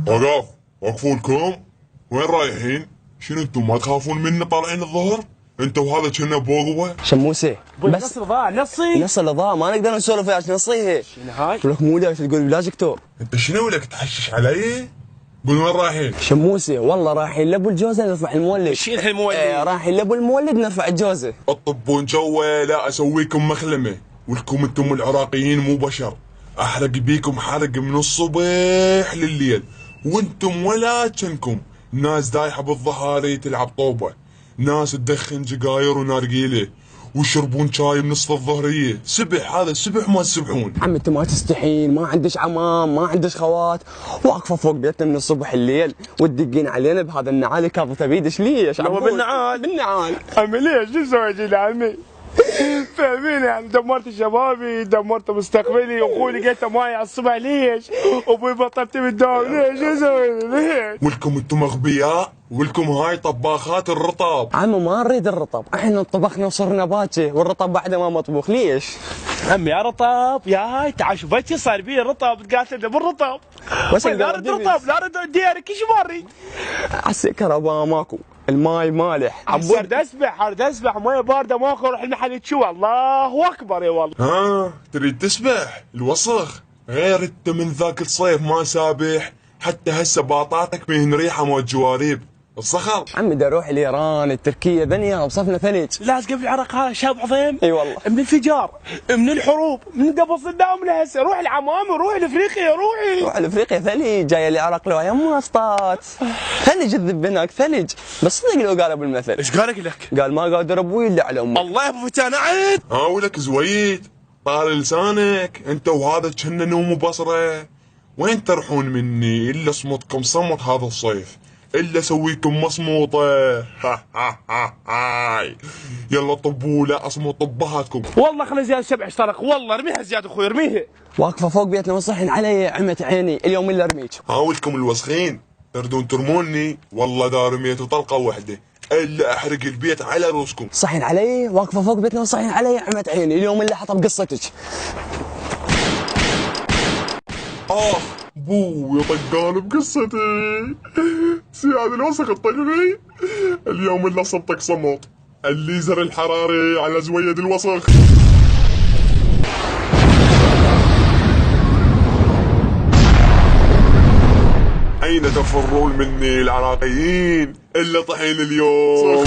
وقف. وقفوا لكم. وين رايحين؟ شنو انتم ما تخافون منا طالعين الظهر؟ انت وهذا كنا بوقوه. شموسه بس نص ضاع نص اللي ضاع ما نقدر نسولف وياك نصيها. شنو هاي؟ ولك مو ليش تقول بلا دكتور؟ انت شنو لك تحشش علي؟ قول وين رايحين؟ شموسه والله رايحين لابو الجوزه نرفع المولد. شيل هالمولد. رايحين لابو المولد نرفع الجوزه. الطبون جوه لا اسويكم مخلمه، ولكم انتم العراقيين مو بشر. احرق بيكم حرق من الصبح لليل، وانتم ولا كنكم. ناس دايحه بالظهاري تلعب طوبه، ناس تدخن جقاير ونارقيله، ويشربون شاي بنصف الظهريه. سبح، هذا سبح ما تسبحون. عم انت ما تستحين، ما عندش عمام، ما عندش خوات، واقفه فوق بيتنا من الصبح الليل وتدقين علينا بهذا النعال كاظته بيدش. ليش؟ هو بالنعال عمي ليش؟ شو سويت لي عمي؟ فاهمين يعني دمرت شبابي، دمرت مستقبلي، واخوي لقيته معي على الصبح ليش؟ ابوي بطلت بالدوام ليش؟ شو سويت ليش؟ ولكم انتم اغبياء، ولكم هاي طباخات الرطب. عمو ما نريد الرطب، احنا طبخنا وصرنا باكي والرطب بعده ما مطبوخ. ليش؟ عمي يا رطب يا هاي تعال شوف بيتي صار بيه رطب، قالت له بالرطب بس لا اريد رطب، لا اريد ديارك، ايش ما اريد؟ الكهرباء ماكو، الماي مالح، صرت اسبح مويه بارده ماكو، اروح المحل تشوى. الله اكبر يا والله. ها تريد تسبح؟ الوسخ غير انت من ذاك الصيف ما سابح، حتى هسه باطاتك من ريحه موت جواريب الصخر. عمي دا اروح الايران التركيه ذنيا وصفنا ثلج. لازقه في العراق هذا شاب عظيم. اي والله. من الانفجار، من الحروب، من قبل صدام لهسه. روح العمام، روح لافريقيا، روحي. روح لافريقيا ثلج، جايه العراق لو يا ماسطات ثلج الذب هناك ثلج. بس صدق لو قال ابو المثل. ايش قالك لك؟ قال ما قادر ابوي الا على امي. الله يا ابو فتان عد. ها ولك زويد طال لسانك انت وهذا كنا نوم بصره. وين ترحون مني؟ الا صمتكم صمت هذا الصيف، الا اسويكم مصموطه. ها ها ها هاي يلا طبوا لا اصموا طبهاتكم. والله خلي زياد سبع اشترك، والله ارميها زياد اخوي ارميها. واقفه فوق بيتنا وصحن علي عمت عيني اليوم اللي ارميك. هاولكم الوسخين تردون ترموني، والله دا رميتوا طلقه واحده الا احرق البيت على روسكم. صحن علي، واقفه فوق بيتنا وصحن علي عمت عيني اليوم اللي حطب قصتك. بو يا طقان بقصتي. سياد الوسخ الطقبي اليوم اللي صمتك صمت، الليزر الحراري على زويد الوسخ. أين تفرون مني العراقيين؟ إلا طحين اليوم.